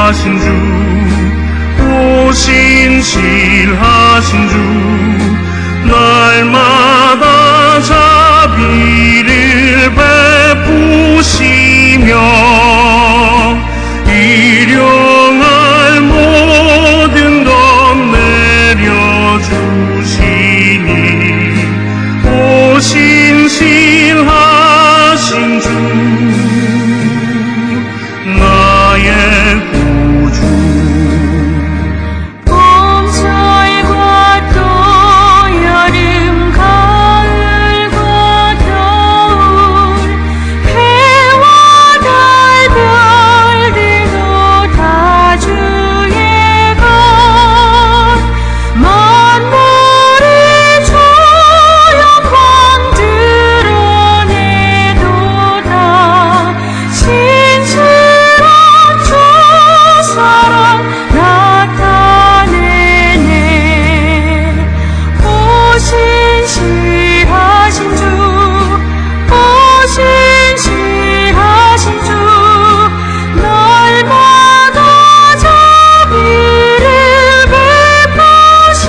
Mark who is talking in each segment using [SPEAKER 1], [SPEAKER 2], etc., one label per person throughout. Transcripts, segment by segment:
[SPEAKER 1] 신실하신 주, 오 신실하신 주, 날마다 자비를 베푸시며 일용할 모든 것 내려주시니, 오 신실하신 주, 나의 구주.
[SPEAKER 2] 봄철과 또 여름 가을과 겨울, 해와 달 별들도 다 주의 것, 만물의 조영광 드러내도다. 신실한 주 사랑 나타내네. 오 신실하신 주, 오 신실하신 주, 날마다 자비를 베푸시며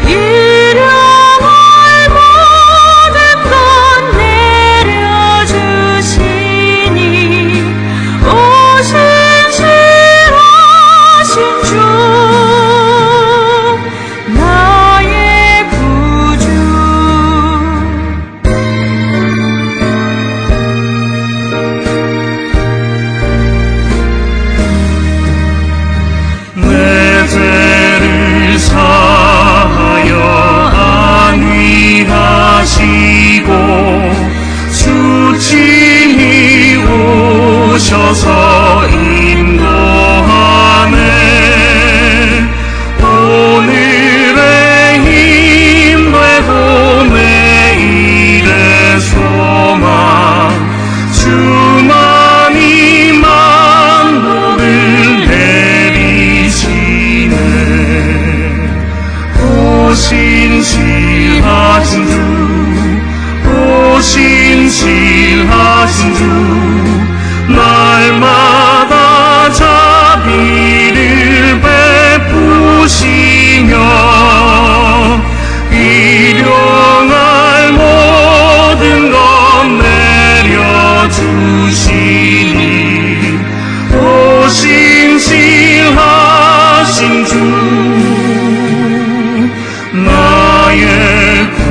[SPEAKER 2] 일용할 모든 것 내려주시니, 오 신실하신 주, 나의 구주.
[SPEAKER 1] 내 죄를 사하여 안위하시고 주 친히 오셔서 인도하네. 오늘의 힘되고 내일의 소망, 주만이 만복을 내리시네. 오 신실하신 주, 오 신실하신 주, 날마다 자비를 베푸시며 일용할 모든 것 내려주시니, 오 신실하신 주, 나의 구주.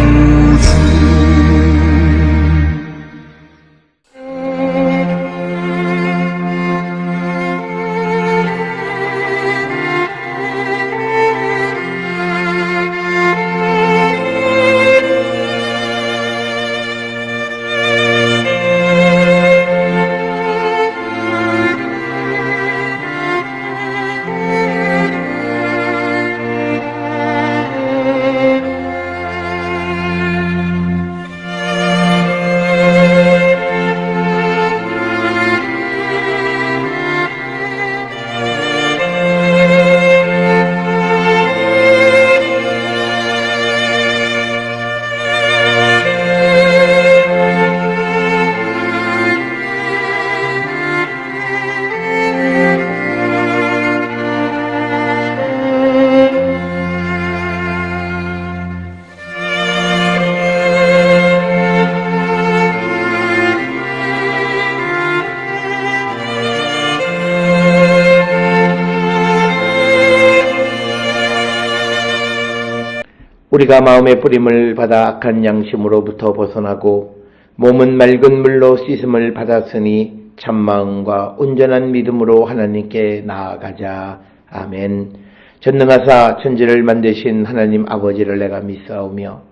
[SPEAKER 3] 우리가 마음의 뿌림을 받아 악한 양심으로부터 벗어나고 몸은 맑은 물로 씻음을 받았으니 참마음과 온전한 믿음으로 하나님께 나아가자. 아멘. 전능하사 천지를 만드신 하나님 아버지를 내가 믿사오며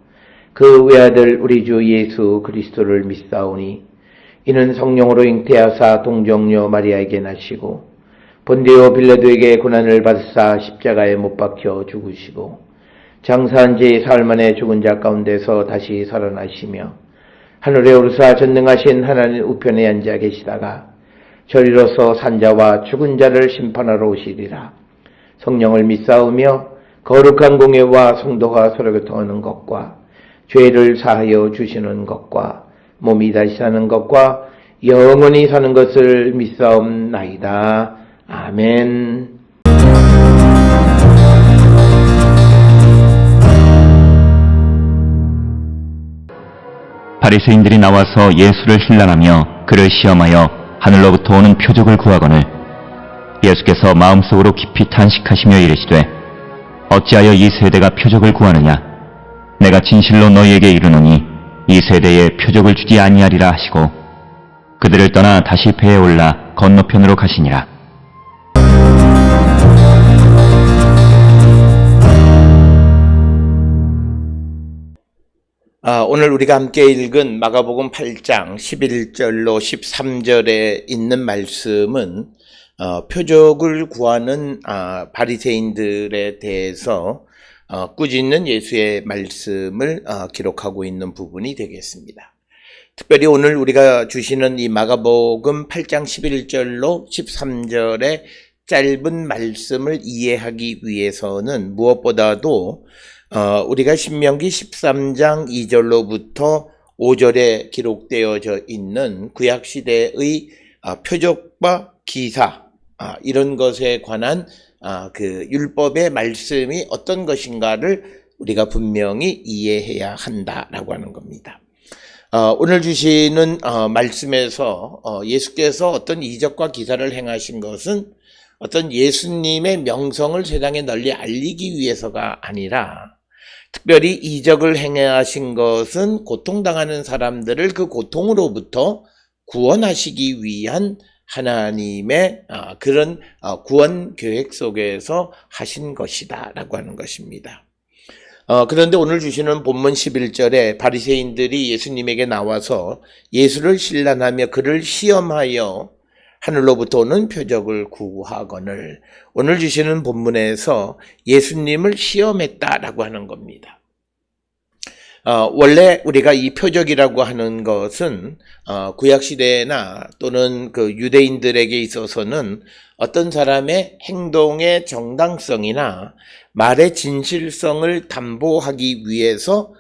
[SPEAKER 3] 그 외아들 우리 주 예수 그리스도를 믿사오니 이는 성령으로 잉태하사 동정녀 마리아에게 나시고 본디오 빌라도에게 고난을 받으사 십자가에 못 박혀 죽으시고 장사한 지 사흘 만에 죽은 자 가운데서 다시 살아나시며 하늘에 오르사 전능하신 하나님 우편에 앉아 계시다가 저리로서 산자와 죽은 자를 심판하러 오시리라. 성령을 믿사오며 거룩한 공예와 성도가 서로 교통하는 것과 죄를 사하여 주시는 것과 몸이 다시 사는 것과 영원히 사는 것을 믿사옵나이다. 아멘.
[SPEAKER 4] 바리새인들이 나와서 예수를 힐난하며 그를 시험하여 하늘로부터 오는 표적을 구하거늘 예수께서 마음속으로 깊이 탄식하시며 이르시되 어찌하여 이 세대가 표적을 구하느냐 내가 진실로 너희에게 이르노니 이 세대에 표적을 주지 아니하리라 하시고 그들을 떠나 다시 배에 올라 건너편으로 가시니라.
[SPEAKER 3] 오늘 우리가 함께 읽은 마가복음 8장 11절로 13절에 있는 말씀은 표적을 구하는 바리새인들에 대해서 꾸짖는 예수의 말씀을 기록하고 있는 부분이 되겠습니다. 특별히 오늘 우리가 주시는 이 마가복음 8장 11절로 13절의 짧은 말씀을 이해하기 위해서는 무엇보다도 우리가 신명기 13장 2절로부터 5절에 기록되어져 있는 구약시대의 표적과 기사 이런 것에 관한 그 율법의 말씀이 어떤 것인가를 우리가 분명히 이해해야 한다라고 하는 겁니다. 오늘 주시는 말씀에서 예수께서 어떤 이적과 기사를 행하신 것은 어떤 예수님의 명성을 세상에 널리 알리기 위해서가 아니라 특별히 이적을 행하신 것은 고통당하는 사람들을 그 고통으로부터 구원하시기 위한 하나님의 그런 구원 계획 속에서 하신 것이다 라고 하는 것입니다. 그런데 오늘 주시는 본문 11절에 바리새인들이 예수님에게 나와서 예수를 신란하며 그를 시험하여 하늘로부터 오는 표적을 구하거늘 오늘 주시는 본문에서 예수님을 시험했다라고 하는 겁니다. 원래 우리가 이 표적이라고 하는 것은 구약시대나 또는 그 유대인들에게 있어서는 어떤 사람의 행동의 정당성이나 말의 진실성을 담보하기 위해서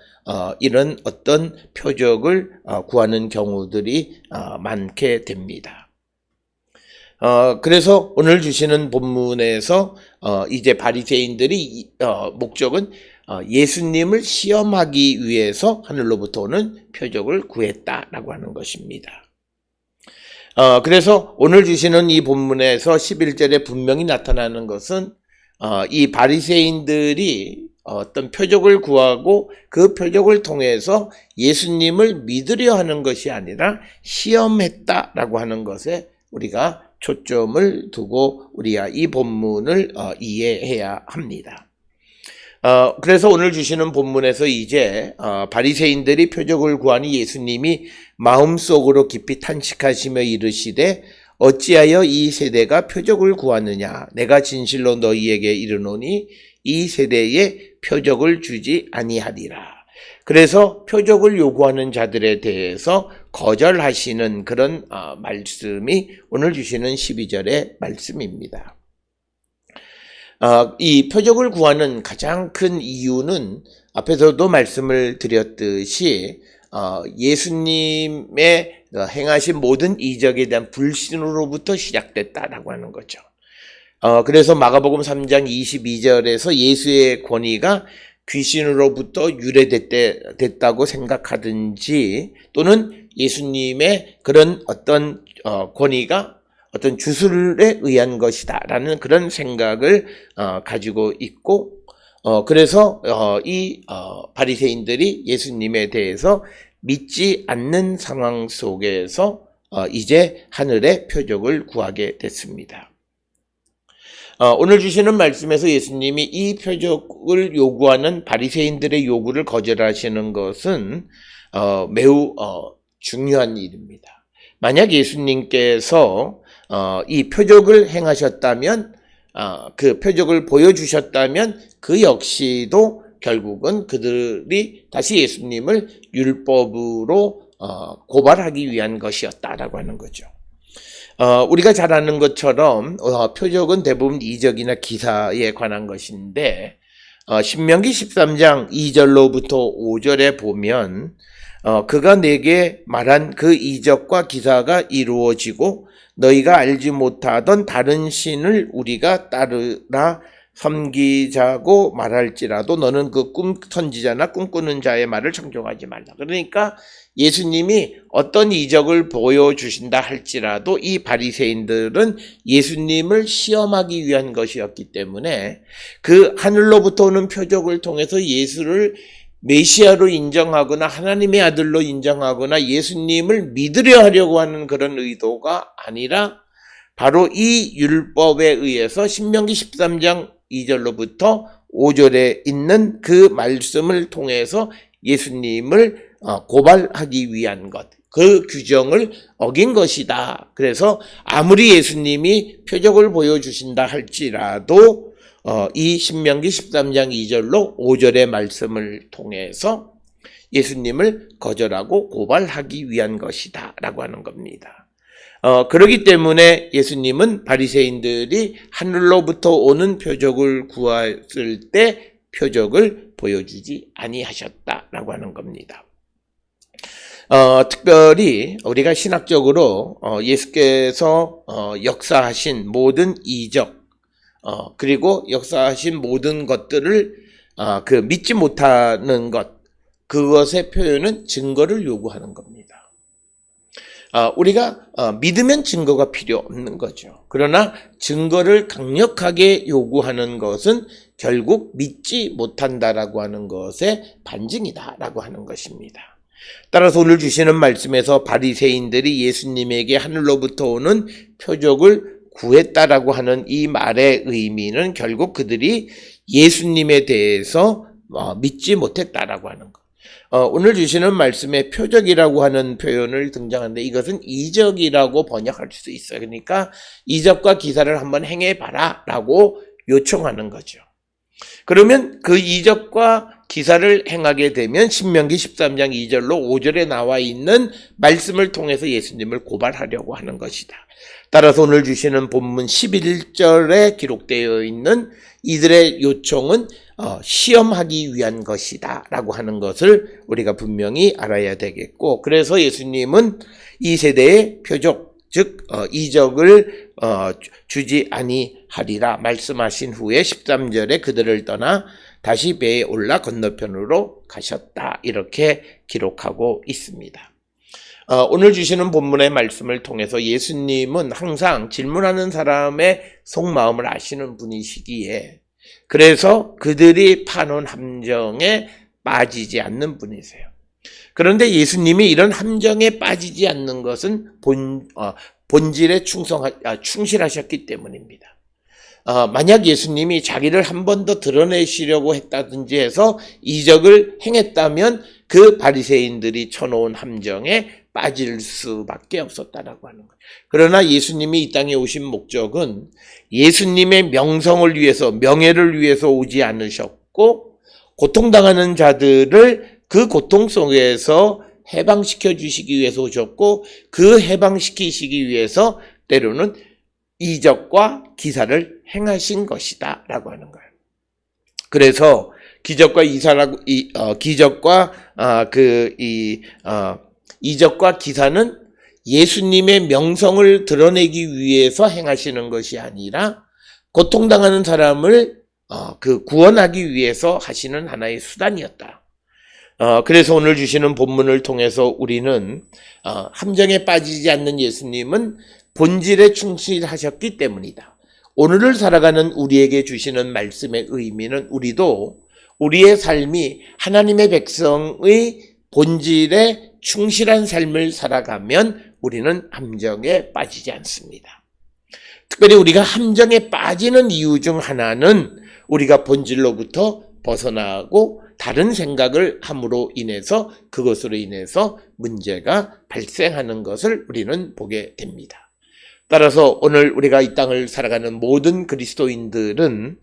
[SPEAKER 3] 이런 어떤 표적을 구하는 경우들이 많게 됩니다. 그래서 오늘 주시는 본문에서 이제 바리새인들이 목적은 예수님을 시험하기 위해서 하늘로부터 오는 표적을 구했다라고 하는 것입니다. 그래서 오늘 주시는 이 본문에서 11절에 분명히 나타나는 것은 이 바리새인들이 어떤 표적을 구하고 그 표적을 통해서 예수님을 믿으려 하는 것이 아니라 시험했다라고 하는 것에 우리가 초점을 두고 우리가 이 본문을 이해해야 합니다. 그래서 오늘 주시는 본문에서 이제 바리새인들이 표적을 구하니 예수님이 마음속으로 깊이 탄식하시며 이르시되 어찌하여 이 세대가 표적을 구하느냐 내가 진실로 너희에게 이르노니 이 세대에 표적을 주지 아니하리라. 그래서 표적을 요구하는 자들에 대해서 거절하시는 그런 말씀이 오늘 주시는 12절의 말씀입니다. 이 표적을 구하는 가장 큰 이유는 앞에서도 말씀을 드렸듯이 예수님의 행하신 모든 이적에 대한 불신으로부터 시작됐다라고 하는 거죠. 그래서 마가복음 3장 22절에서 예수의 권위가 귀신으로부터 유래됐다고 생각하든지 또는 예수님의 그런 어떤 권위가 어떤 주술에 의한 것이다 라는 그런 생각을 가지고 있고 그래서 이 바리새인들이 예수님에 대해서 믿지 않는 상황 속에서 이제 하늘의 표적을 구하게 됐습니다. 오늘 주시는 말씀에서 예수님이 이 표적을 요구하는 바리새인들의 요구를 거절하시는 것은 매우 중요한 일입니다. 만약 예수님께서 이 표적을 행하셨다면 그 표적을 보여주셨다면 그 역시도 결국은 그들이 다시 예수님을 율법으로 고발하기 위한 것이었다라고 하는 거죠. 우리가 잘 아는 것처럼 표적은 대부분 이적이나 기사에 관한 것인데 신명기 13장 2절로부터 5절에 보면 그가 내게 말한 그 이적과 기사가 이루어지고 너희가 알지 못하던 다른 신을 우리가 따르라 섬기자고 말할지라도 너는 그 선지자나 꿈꾸는 자의 말을 청종하지 말라. 그러니까 예수님이 어떤 이적을 보여주신다 할지라도 이 바리새인들은 예수님을 시험하기 위한 것이었기 때문에 그 하늘로부터 오는 표적을 통해서 예수를 메시아로 인정하거나 하나님의 아들로 인정하거나 예수님을 믿으려 하려고 하는 그런 의도가 아니라 바로 이 율법에 의해서 신명기 13장 2절로부터 5절에 있는 그 말씀을 통해서 예수님을 고발하기 위한 것, 그 규정을 어긴 것이다. 그래서 아무리 예수님이 표적을 보여주신다 할지라도 이 신명기 13장 2절로 5절의 말씀을 통해서 예수님을 거절하고 고발하기 위한 것이다 라고 하는 겁니다. 그렇기 때문에 예수님은 바리새인들이 하늘로부터 오는 표적을 구했을 때 표적을 보여주지 아니하셨다라고 하는 겁니다. 특별히 우리가 신학적으로 예수께서 역사하신 모든 이적 그리고 역사하신 모든 것들을 믿지 못하는 것, 그것의 표현은 증거를 요구하는 겁니다. 우리가 믿으면 증거가 필요 없는 거죠. 그러나 증거를 강력하게 요구하는 것은 결국 믿지 못한다라고 하는 것의 반증이다라고 하는 것입니다. 따라서 오늘 주시는 말씀에서 바리새인들이 예수님에게 하늘로부터 오는 표적을 구했다라고 하는 이 말의 의미는 결국 그들이 예수님에 대해서 믿지 못했다라고 하는 것. 오늘 주시는 말씀에 표적이라고 하는 표현을 등장하는데 이것은 이적이라고 번역할 수 있어요. 그러니까 이적과 기사를 한번 행해봐라 라고 요청하는 거죠. 그러면 그 이적과 기사를 행하게 되면 신명기 13장 2절로 5절에 나와 있는 말씀을 통해서 예수님을 고발하려고 하는 것이다. 따라서 오늘 주시는 본문 11절에 기록되어 있는 이들의 요청은 시험하기 위한 것이다 라고 하는 것을 우리가 분명히 알아야 되겠고, 그래서 예수님은 이 세대의 표적, 즉 이적을 주지 아니하리라 말씀하신 후에 13절에 그들을 떠나 다시 배에 올라 건너편으로 가셨다, 이렇게 기록하고 있습니다. 오늘 주시는 본문의 말씀을 통해서 예수님은 항상 질문하는 사람의 속마음을 아시는 분이시기에 그래서 그들이 파놓은 함정에 빠지지 않는 분이세요. 그런데 예수님이 이런 함정에 빠지지 않는 것은 본질에 충실하셨기 때문입니다. 만약 예수님이 자기를 한 번 더 드러내시려고 했다든지 해서 이적을 행했다면 그 바리새인들이 쳐놓은 함정에 빠질 수밖에 없었다라고 하는 거예요. 그러나 예수님이 이 땅에 오신 목적은 예수님의 명성을 위해서, 명예를 위해서 오지 않으셨고, 고통당하는 자들을 그 고통 속에서 해방시켜 주시기 위해서 오셨고, 그 해방시키시기 위해서 때로는 이적과 기사를 행하신 것이다 라고 하는 거예요. 그래서 이적과 기사는 예수님의 명성을 드러내기 위해서 행하시는 것이 아니라 고통당하는 사람을 구원하기 위해서 하시는 하나의 수단이었다. 그래서 오늘 주시는 본문을 통해서 우리는 함정에 빠지지 않는 예수님은 본질에 충실하셨기 때문이다. 오늘을 살아가는 우리에게 주시는 말씀의 의미는 우리도 우리의 삶이 하나님의 백성의 본질에 충실한 삶을 살아가면 우리는 함정에 빠지지 않습니다. 특별히 우리가 함정에 빠지는 이유 중 하나는 우리가 본질로부터 벗어나고 다른 생각을 함으로 인해서 그것으로 인해서 문제가 발생하는 것을 우리는 보게 됩니다. 따라서 오늘 우리가 이 땅을 살아가는 모든 그리스도인들은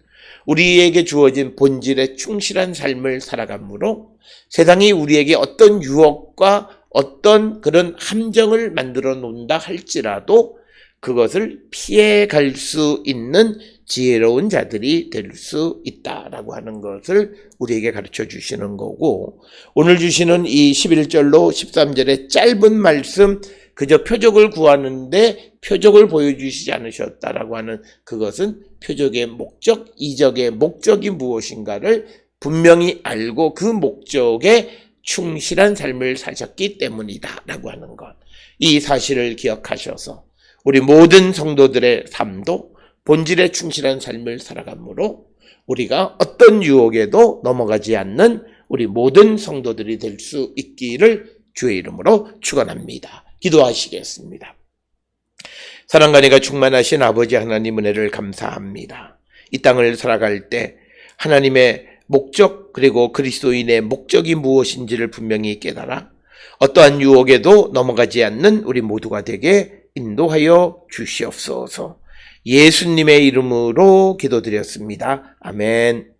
[SPEAKER 3] 우리에게 주어진 본질에 충실한 삶을 살아가므로 세상이 우리에게 어떤 유혹과 어떤 그런 함정을 만들어 놓는다 할지라도 그것을 피해 갈 수 있는 지혜로운 자들이 될 수 있다라고 하는 것을 우리에게 가르쳐 주시는 거고, 오늘 주시는 이 11절로 13절의 짧은 말씀, 그저 표적을 구하는데 표적을 보여주시지 않으셨다라고 하는 그것은 표적의 목적, 이적의 목적이 무엇인가를 분명히 알고 그 목적에 충실한 삶을 사셨기 때문이다라고 하는 것. 이 사실을 기억하셔서 우리 모든 성도들의 삶도 본질에 충실한 삶을 살아가므로 우리가 어떤 유혹에도 넘어가지 않는 우리 모든 성도들이 될 수 있기를 주의 이름으로 축원합니다. 기도하시겠습니다. 사랑과 은혜가 충만하신 아버지 하나님 은혜를 감사합니다. 이 땅을 살아갈 때 하나님의 목적, 그리고 그리스도인의 목적이 무엇인지를 분명히 깨달아 어떠한 유혹에도 넘어가지 않는 우리 모두가 되게 인도하여 주시옵소서. 예수님의 이름으로 기도드렸습니다. 아멘.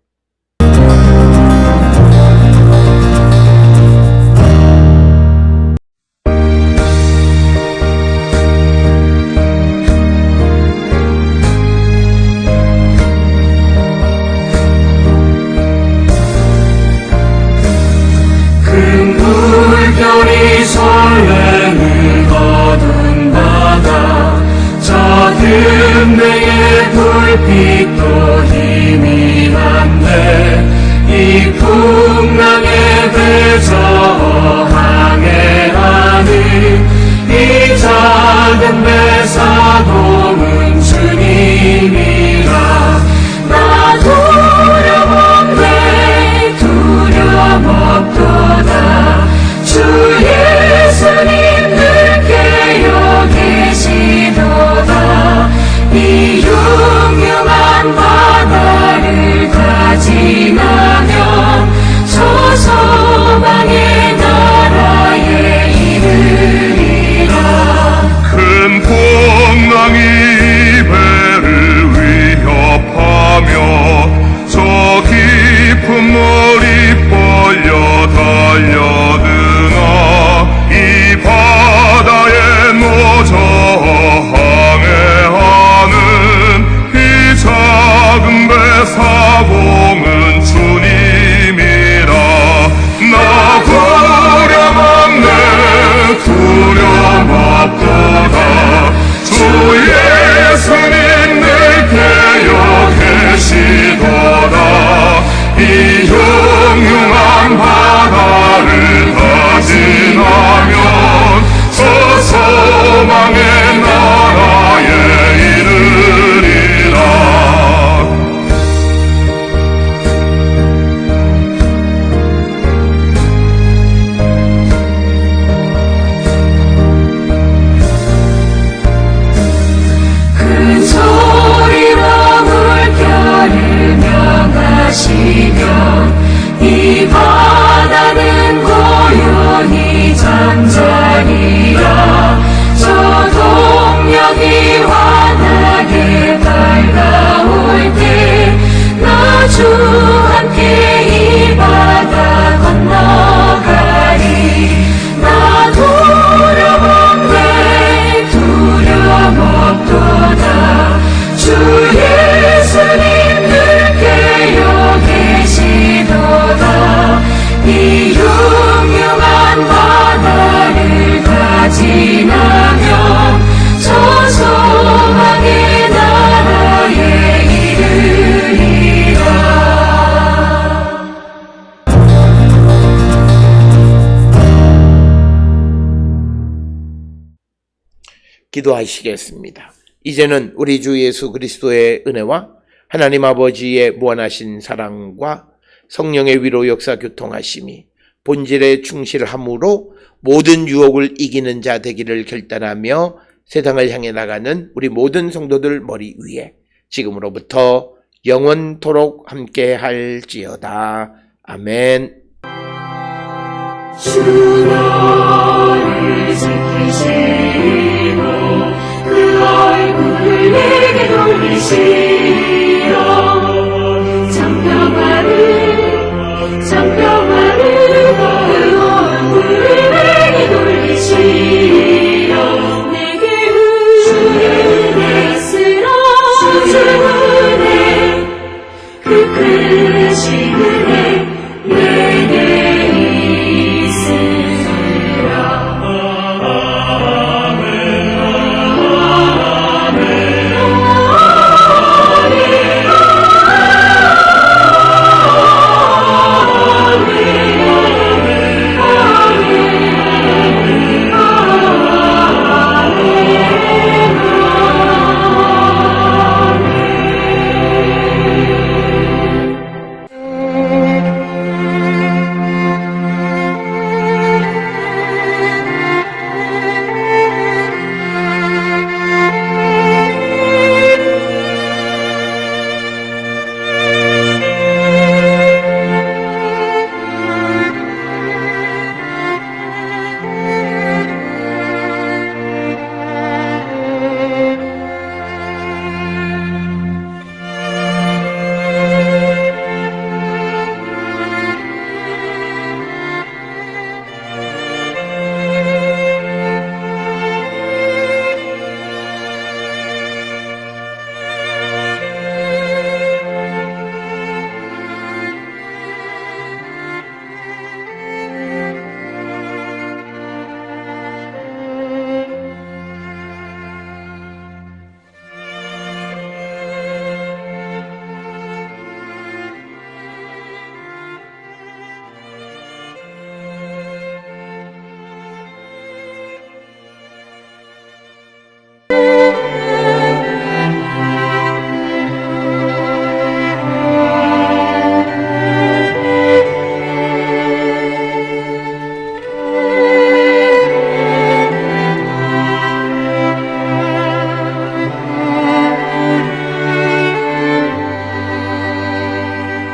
[SPEAKER 1] 물결이 설렘을 거둔 바다, 젖은 배의 불빛도 희미한데 이 풍랑에 대저항해 하는 이 작은 배 사동은 주님이라. 나 두려움에 두려움없도다. 주 예수님 늘 깨어 계시도다. 이 흉흉한 바다를 다 지나면 저 소망의 나라에 이르리라.
[SPEAKER 5] 큰 풍랑이 배를 위협하며 저 깊은 물이 벌려 달려드나 이 바다에 노저 항해하는 이 작은 배 사공은 주님이라. 나 두려움없네 두려움없도다. 주 예수님 늘 깨어 계시도다. 이 흉흉한 바다를 다 지나면 저 소망의 나라에 이르리라.
[SPEAKER 2] 큰 소리로 물결을 명하시며 이 바다는 고요히 잠자리라. 저 동력이 환하게 밝아올 때 나 주 함께 이 바다 건너가리. 나 두려움에 두려움없도다. 주 예수님 늘 깨어 계시도다. 이 흉흉한 바다를 다 지나면 저 소망의 나라에 이르리라.
[SPEAKER 3] 기도하시겠습니다. 이제는 우리 주 예수 그리스도의 은혜와 하나님 아버지의 무한하신 사랑과 성령의 위로 역사 교통하심이 본질에 충실함으로 모든 유혹을 이기는 자 되기를 결단하며 세상을 향해 나가는 우리 모든 성도들 머리 위에 지금으로부터 영원토록 함께 할지어다. 아멘.
[SPEAKER 1] 주 너를 지키시고 그 얼굴을 내게 돌리시고